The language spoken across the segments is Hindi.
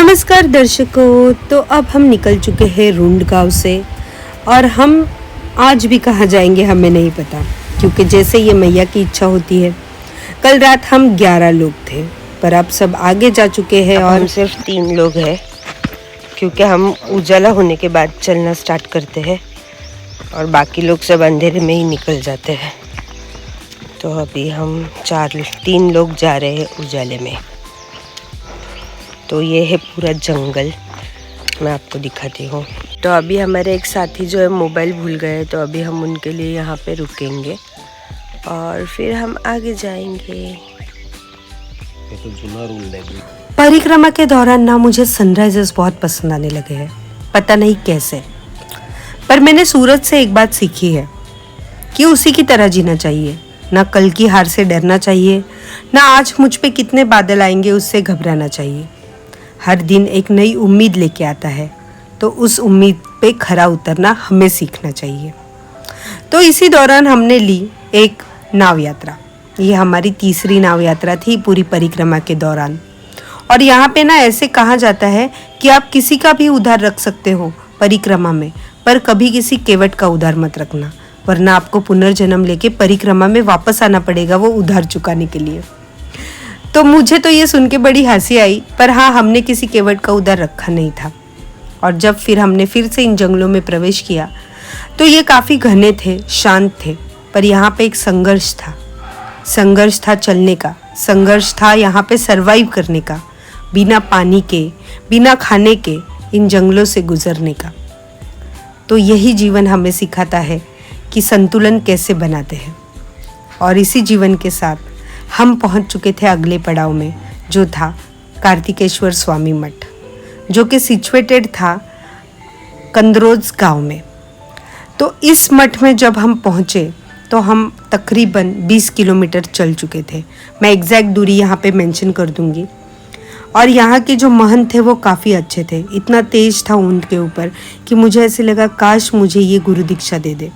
नमस्कार दर्शकों। तो अब हम निकल चुके हैं रुंड गांव से और हम आज भी कहाँ जाएंगे हमें नहीं पता, क्योंकि जैसे ये मैया की इच्छा होती है। कल रात हम 11 लोग थे पर अब सब आगे जा चुके हैं और हम सिर्फ 3 लोग हैं, क्योंकि हम उजाला होने के बाद चलना स्टार्ट करते हैं और बाकी लोग सब अंधेरे में ही निकल जाते हैं। तो अभी हम 3 लोग जा रहे हैं उजाले में। तो ये है पूरा जंगल, मैं आपको दिखाती हूँ। तो अभी हमारे एक साथी जो है मोबाइल भूल गए, तो अभी हम उनके लिए यहाँ पे रुकेंगे और फिर हम आगे जाएंगे। ये तो जुना रूल है। परिक्रमा के दौरान ना मुझे सनराइजर्स बहुत पसंद आने लगे हैं, पता नहीं कैसे। पर मैंने सूरज से एक बात सीखी है कि उसी की तरह जीना चाहिए। ना कल की हार से डरना चाहिए, ना आज मुझ पे कितने बादल आएंगे उससे घबराना चाहिए। हर दिन एक नई उम्मीद लेके आता है, तो उस उम्मीद पे खरा उतरना हमें सीखना चाहिए। तो इसी दौरान हमने ली एक नाव यात्रा। ये हमारी तीसरी नाव यात्रा थी पूरी परिक्रमा के दौरान। और यहाँ पे ना ऐसे कहा जाता है कि आप किसी का भी उधार रख सकते हो परिक्रमा में, पर कभी किसी केवट का उधार मत रखना, वरना आपको पुनर्जन्म लेके परिक्रमा में वापस आना पड़ेगा वो उधार चुकाने के लिए। तो मुझे तो ये सुन के बड़ी हंसी आई, पर हाँ, हमने किसी केवट का उधार रखा नहीं था। और जब हमने फिर से इन जंगलों में प्रवेश किया तो ये काफ़ी घने थे, शांत थे, पर यहाँ पे एक संघर्ष था। संघर्ष था चलने का, संघर्ष था यहाँ पे सरवाइव करने का, बिना पानी के, बिना खाने के इन जंगलों से गुजरने का। तो यही जीवन हमें सिखाता है कि संतुलन कैसे बनाते हैं। और इसी जीवन के साथ हम पहुंच चुके थे अगले पड़ाव में, जो था कार्तिकेश्वर स्वामी मठ, जो कि सिचुएटेड था कंदरोज गांव में। तो इस मठ में जब हम पहुंचे तो हम तकरीबन 20 किलोमीटर चल चुके थे। मैं एग्जैक्ट दूरी यहाँ पे मेंशन कर दूंगी। और यहाँ के जो महंत थे वो काफ़ी अच्छे थे। इतना तेज था उनके ऊपर कि मुझे ऐसे लगा काश मुझे ये गुरु दीक्षा दे दे।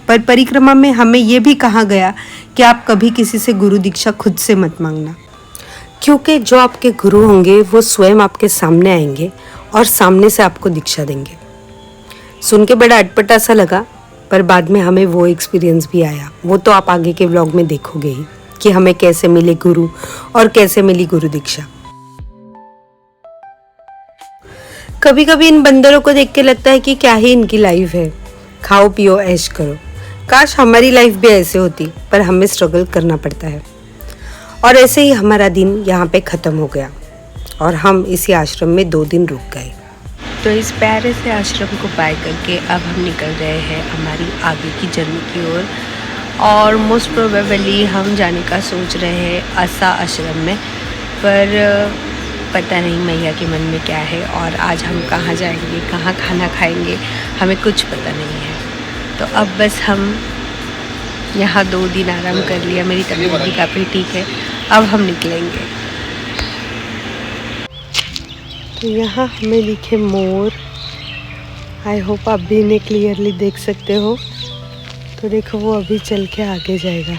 पर परिक्रमा में हमें ये भी कहा गया कि आप कभी किसी से गुरु दीक्षा खुद से मत मांगना, क्योंकि जो आपके गुरु होंगे वो स्वयं आपके सामने आएंगे और सामने से आपको दीक्षा देंगे। सुन के बड़ा अटपटा सा लगा, पर बाद में हमें वो एक्सपीरियंस भी आया। वो तो आप आगे के व्लॉग में देखोगे ही कि हमें कैसे मिले गुरु और कैसे मिली गुरु दीक्षा। कभी कभी इन बंदरों को देख के लगता है कि क्या ही इनकी लाइफ है, खाओ पियो ऐश करो। काश हमारी लाइफ भी ऐसे होती, पर हमें स्ट्रगल करना पड़ता है। और ऐसे ही हमारा दिन यहाँ पे ख़त्म हो गया और हम इसी आश्रम में 2 दिन रुक गए। तो इस प्यारे से आश्रम को पार करके अब हम निकल रहे हैं हमारी आगे की जर्नी की ओर। और मोस्ट प्रोबेबली हम जाने का सोच रहे हैं आसा आश्रम में, पर पता नहीं मैया के मन में क्या है और आज हम कहाँ जाएंगे, कहाँ खाना खाएंगे, हमें कुछ पता नहीं है। तो अब बस हम यहाँ 2 दिन आराम कर लिया, मेरी तबीयत भी काफ़ी ठीक है। अब हम निकलेंगे। तो यहाँ हमें दिखे मोर। आई होप आप भी इन्हें क्लियरली देख सकते हो। तो देखो वो अभी चल के आगे जाएगा।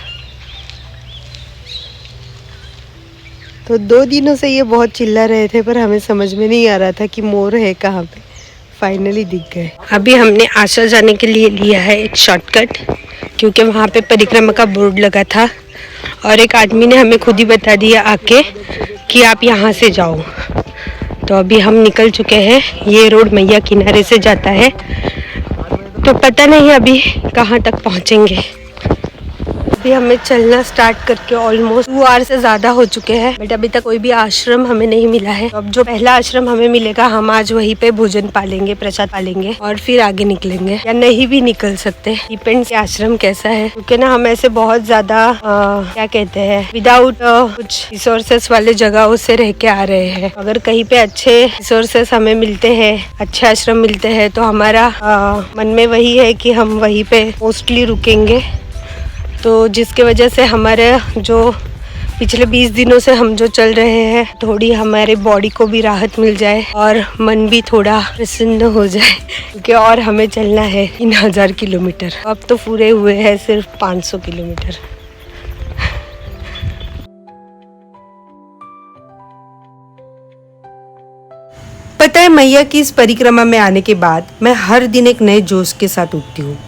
तो 2 दिनों से ये बहुत चिल्ला रहे थे, पर हमें समझ में नहीं आ रहा था कि मोर है कहाँ पे। फाइनली दिख गए। अभी हमने आशा जाने के लिए लिया है एक शॉर्टकट, क्योंकि वहाँ पे परिक्रमा का बोर्ड लगा था और एक आदमी ने हमें खुद ही बता दिया आके कि आप यहाँ से जाओ। तो अभी हम निकल चुके हैं। ये रोड मैया किनारे से जाता है, तो पता नहीं अभी कहाँ तक पहुँचेंगे। अभी हमें चलना स्टार्ट करके ऑलमोस्ट 2 आवर से ज़्यादा हो चुके हैं, बट अभी तक कोई भी आश्रम हमें नहीं मिला है। तो अब जो पहला आश्रम हमें मिलेगा, हम आज वहीं पे भोजन पालेंगे, प्रसाद पालेंगे और फिर आगे निकलेंगे, या नहीं भी निकल सकते, डिपेंड्स आश्रम कैसा है। क्योंकि ना हम ऐसे बहुत ज़्यादा क्या कहते हैं, विदाउट कुछ रिसोर्सेस वाले जगहों से रह के आ रहे हैं। अगर कहीं पे अच्छे रिसोर्सेस हमें मिलते हैं, अच्छे आश्रम मिलते हैं, तो हमारा मन में वही है कि हम वहीं पे मोस्टली रुकेंगे। तो जिसके वजह से हमारे जो पिछले 20 दिनों से हम जो चल रहे हैं, थोड़ी हमारे बॉडी को भी राहत मिल जाए और मन भी थोड़ा प्रसन्न हो जाए, क्योंकि और हमें चलना है 3000 किलोमीटर। अब तो पूरे हुए हैं सिर्फ 500 किलोमीटर। मैया की इस परिक्रमा में आने के बाद मैं हर दिन एक नए जोश के साथ उठती हूँ।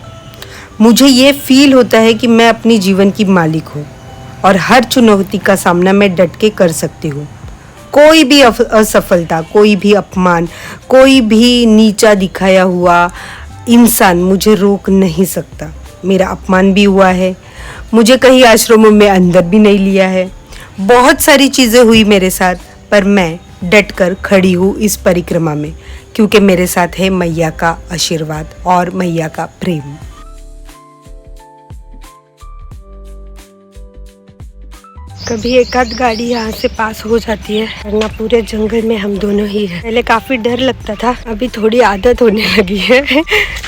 मुझे ये फील होता है कि मैं अपनी जीवन की मालिक हूँ और हर चुनौती का सामना मैं डट के कर सकती हूँ। कोई भी असफलता, कोई भी अपमान, कोई भी नीचा दिखाया हुआ इंसान मुझे रोक नहीं सकता। मेरा अपमान भी हुआ है, मुझे कई आश्रमों में अंदर भी नहीं लिया है, बहुत सारी चीज़ें हुई मेरे साथ, पर मैं डट कर खड़ी हूँ इस परिक्रमा में, क्योंकि मेरे साथ है मैया का आशीर्वाद और मैया का प्रेम। कभी एक आध गाड़ी यहाँ से पास हो जाती है, वरना पूरे जंगल में हम दोनों ही हैं। पहले काफी डर लगता था, अभी थोड़ी आदत होने लगी है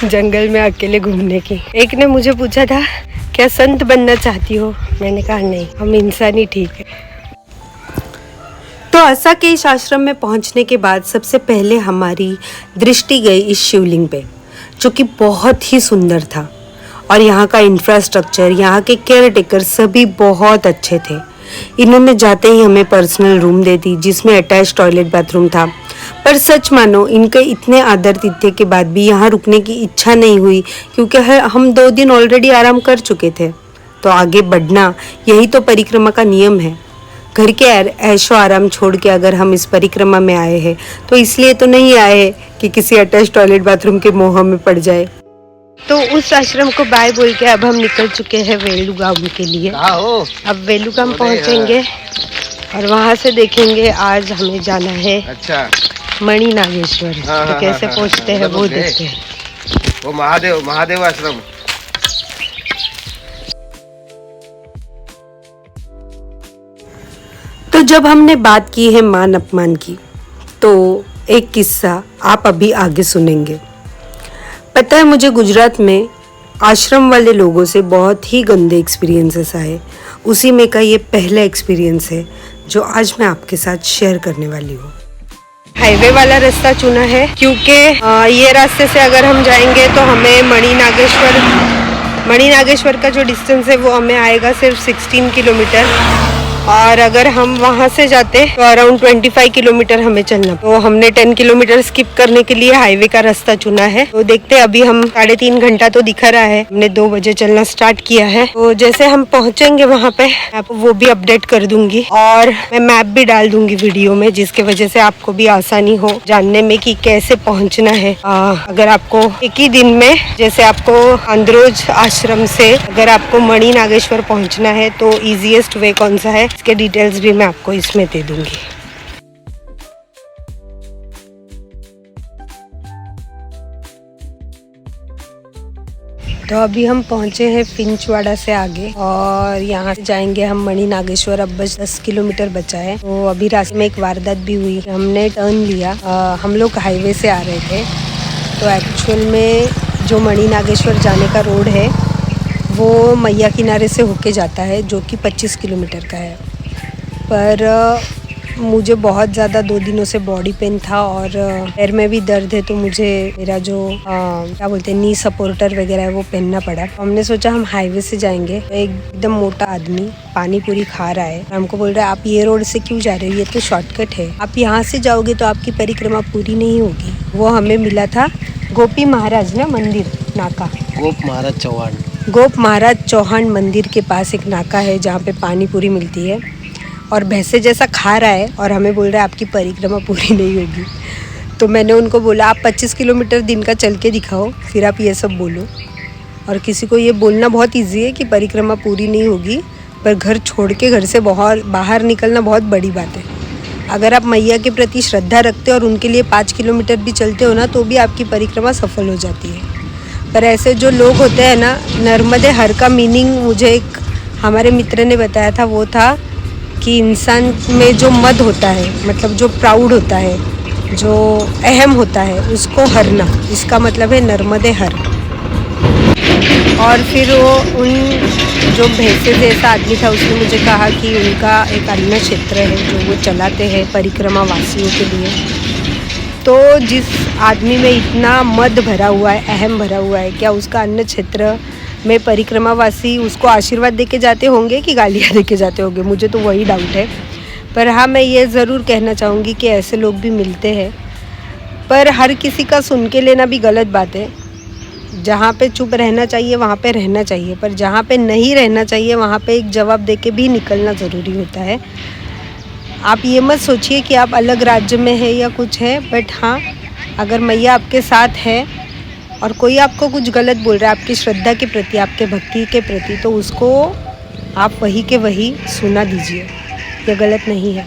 जंगल में अकेले घूमने की। एक ने मुझे पूछा था, क्या संत बनना चाहती हो? मैंने कहा नहीं, हम इंसान ही ठीक है। तो आसा के इस आश्रम में पहुंचने के बाद सबसे पहले हमारी दृष्टि गई इस शिवलिंग पे, जो कि बहुत ही सुंदर था। और यहाँ का इंफ्रास्ट्रक्चर, यहाँ के केयर टेकर सभी बहुत अच्छे थे। इन्होंने जाते ही हमें पर्सनल रूम दे दी, जिसमें अटैच टॉयलेट बाथरूम था। पर सच मानो, इनके इतने आदर-तिथ्य के बाद भी यहाँ रुकने की इच्छा नहीं हुई, क्योंकि हम 2 दिन ऑलरेडी आराम कर चुके थे। तो आगे बढ़ना यही तो परिक्रमा का नियम है। घर के ऐशो आराम छोड़ के अगर हम इस परिक्रमा में आए हैं, तो इसलिए तो नहीं आए कि किसी अटैच टॉयलेट बाथरूम के मोह में पड़ जाए। तो उस आश्रम को बाय बोल के अब हम निकल चुके हैं वेलुगाम के लिए। अब वेलुगाम पहुंचेंगे और वहां से देखेंगे आज हमें जाना है मणि नागेश्वर। तो कैसे पहुंचते हैं वो देखते हैं। वो महादेव आश्रम। तो जब हमने बात की है मान अपमान की, तो एक किस्सा आप अभी आगे सुनेंगे। पता है, मुझे गुजरात में आश्रम वाले लोगों से बहुत ही गंदे एक्सपीरियंसेस आए। उसी में का ये पहला एक्सपीरियंस है जो आज मैं आपके साथ शेयर करने वाली हूँ। हाईवे वाला रास्ता चुना है, क्योंकि ये रास्ते से अगर हम जाएंगे तो हमें मणि नागेश्वर का जो डिस्टेंस है वो हमें आएगा सिर्फ 16 किलोमीटर। और अगर हम वहाँ से जाते तो अराउंड 25 किलोमीटर हमें चलना। तो हमने 10 किलोमीटर स्किप करने के लिए हाईवे का रास्ता चुना है। तो देखते, अभी हम 3.5 घंटा तो दिखा रहा है, हमने 2 बजे चलना स्टार्ट किया है। तो जैसे हम पहुँचेंगे वहाँ पे, आपको वो भी अपडेट कर दूंगी और मैं मैप भी डाल दूंगी वीडियो में, जिसके वजह से आपको भी आसानी हो जानने में कि कैसे पहुँचना है। अगर आपको एक ही दिन में, जैसे आपको अंदरोज आश्रम से अगर आपको मणि नागेश्वर पहुँचना है, तो ईजीएस्ट वे कौन सा है, इसके डिटेल्स भी मैं आपको इसमें दे दूंगी। तो अभी हम पहुंचे हैं फिंचवाड़ा से आगे और यहाँ से जाएंगे हम मणि नागेश्वर। अब बस 10 किलोमीटर बचा है। तो अभी रास्ते में एक वारदात भी हुई, हमने टर्न लिया। हम लोग हाईवे से आ रहे थे, तो एक्चुअल में जो मणि नागेश्वर जाने का रोड है वो मैया किनारे से होके जाता है, जो कि 25 किलोमीटर का है। पर मुझे बहुत ज़्यादा 2 दिनों से बॉडी पेन था और पैर में भी दर्द है, तो मुझे मेरा जो क्या बोलते हैं नी सपोर्टर वगैरह है वो पहनना पड़ा। तो हमने सोचा हम हाईवे से जाएंगे। एकदम मोटा आदमी पानी पूरी खा रहा है, हमको बोल रहा है आप ये रोड से क्यों जा रहे हो, ये तो शॉर्टकट है, आप यहाँ से जाओगे तो आपकी परिक्रमा पूरी नहीं होगी। वो हमें मिला था गोपी महाराज ना मंदिर नाका, गोप महाराज चौहान मंदिर के पास एक नाका है जहाँ पे पानी पूरी मिलती है। और भैंसे जैसा खा रहा है और हमें बोल रहा है आपकी परिक्रमा पूरी नहीं होगी। तो मैंने उनको बोला आप 25 किलोमीटर दिन का चल के दिखाओ, फिर आप ये सब बोलो। और किसी को ये बोलना बहुत इजी है कि परिक्रमा पूरी नहीं होगी, पर घर छोड़ के घर से बाहर निकलना बहुत बड़ी बात है। अगर आप मैया के प्रति श्रद्धा रखते हो और उनके लिए 5 किलोमीटर भी चलते हो ना, तो भी आपकी परिक्रमा सफल हो जाती है। पर ऐसे जो लोग होते हैं ना, नर्मदे हर का मीनिंग मुझे एक हमारे मित्र ने बताया था, वो था कि इंसान में जो मद होता है, मतलब जो प्राउड होता है, जो अहम होता है, उसको हरना, इसका मतलब है नर्मदे हर। और फिर वो उन जो भैंसे जैसा आदमी था, उसने मुझे कहा कि उनका एक अन्न क्षेत्र है जो वो चलाते हैं परिक्रमा वासियों के लिए। तो जिस आदमी में इतना मद भरा हुआ है, अहम भरा हुआ है, क्या उसका अन्न क्षेत्र में परिक्रमावासी उसको आशीर्वाद देके जाते होंगे कि गालियाँ देके जाते होंगे? मुझे तो वही डाउट है। पर हाँ, मैं ये ज़रूर कहना चाहूँगी कि ऐसे लोग भी मिलते हैं। पर हर किसी का सुन के लेना भी गलत बात है। जहाँ पे चुप रहना चाहिए वहाँ पे रहना चाहिए, पर जहाँ पे नहीं रहना चाहिए वहाँ पे एक जवाब देके भी निकलना ज़रूरी होता है। आप ये मत सोचिए कि आप अलग राज्य में है या कुछ है, बट हाँ, अगर मैया आपके साथ है और कोई आपको कुछ गलत बोल रहा है आपकी श्रद्धा के प्रति, आपके भक्ति के प्रति, तो उसको आप वही के वही सुना दीजिए, ये गलत नहीं है।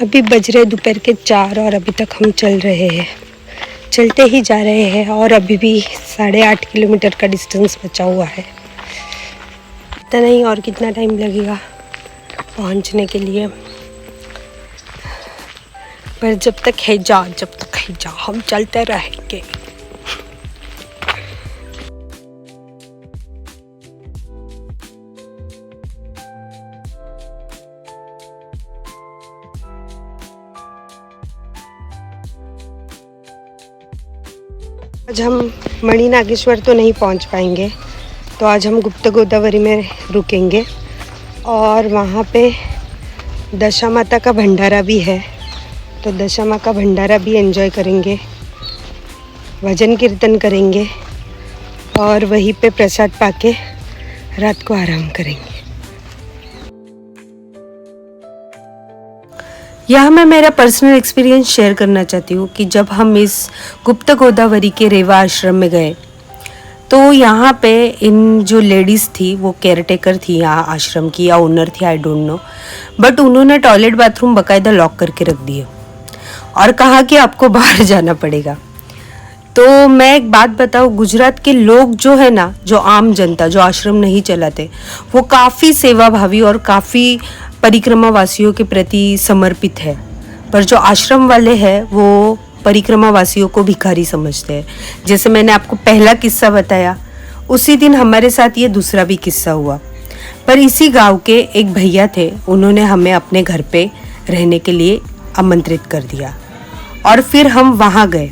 अभी बज रहे दोपहर के 4 और अभी तक हम चल रहे हैं, चलते ही जा रहे हैं और अभी भी 8.5 किलोमीटर का डिस्टेंस बचा हुआ है। पता नहीं और कितना टाइम लगेगा पहुंचने के लिए, पर जब तक है जा हम चलते रहेंगे। आज हम मणि नागेश्वर तो नहीं पहुंच पाएंगे, तो आज हम गुप्त गोदावरी में रुकेंगे और वहाँ पे दशा माता का भंडारा भी है, तो दशा माँ का भंडारा भी एंजॉय करेंगे, भजन कीर्तन करेंगे और वहीं पे प्रसाद पाके रात को आराम करेंगे। यहाँ मैं मेरा पर्सनल एक्सपीरियंस शेयर करना चाहती हूँ कि जब हम इस गुप्त गोदावरी के रेवा आश्रम में गए तो यहाँ पे इन जो लेडीज़ थी वो केयरटेकर थी यहाँ आश्रम की या ओनर थी, आई डोंट नो, बट उन्होंने टॉयलेट बाथरूम बाकायदा लॉक करके रख दिए और कहा कि आपको बाहर जाना पड़ेगा। तो मैं एक बात बताऊँ, गुजरात के लोग जो है ना, जो आम जनता जो आश्रम नहीं चलाते, वो काफ़ी सेवाभावी और काफ़ी परिक्रमा वासियों के प्रति समर्पित है, पर जो आश्रम वाले हैं वो परिक्रमा वासियों को भिखारी समझते हैं। जैसे मैंने आपको पहला किस्सा बताया, उसी दिन हमारे साथ ये दूसरा भी किस्सा हुआ। पर इसी गांव के एक भैया थे, उन्होंने हमें अपने घर पे रहने के लिए आमंत्रित कर दिया और फिर हम वहाँ गए।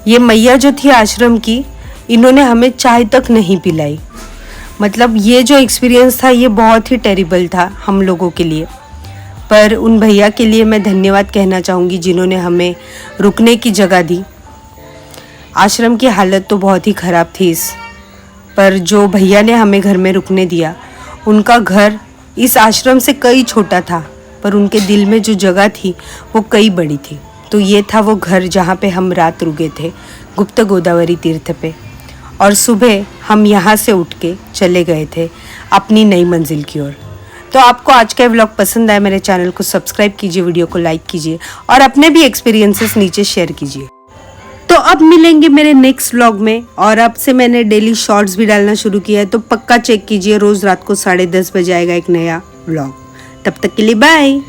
ये मैया जो थी आश्रम की, इन्होंने हमें चाय तक नहीं पिलाई। मतलब ये जो एक्सपीरियंस था ये बहुत ही टेरिबल था हम लोगों के लिए। पर उन भैया के लिए मैं धन्यवाद कहना चाहूँगी जिन्होंने हमें रुकने की जगह दी। आश्रम की हालत तो बहुत ही ख़राब थी पर जो भैया ने हमें घर में रुकने दिया, उनका घर इस आश्रम से कई छोटा था, पर उनके दिल में जो जगह थी वो कई बड़ी थी। तो ये था वो घर जहाँ पे हम रात रुके थे, गुप्त गोदावरी तीर्थ पे। और सुबह हम यहाँ से उठ के चले गए थे अपनी नई मंजिल की ओर। तो आपको आज का व्लॉग पसंद आया, मेरे चैनल को सब्सक्राइब कीजिए, वीडियो को लाइक कीजिए और अपने भी एक्सपीरियंसेस नीचे शेयर कीजिए। तो अब मिलेंगे मेरे नेक्स्ट व्लॉग में, और अब से मैंने डेली शॉर्ट्स भी डालना शुरू किया है, तो पक्का चेक कीजिए। रोज़ रात को 10:30 बजे आएगा एक नया व्लॉग। तब तक के लिए बाय।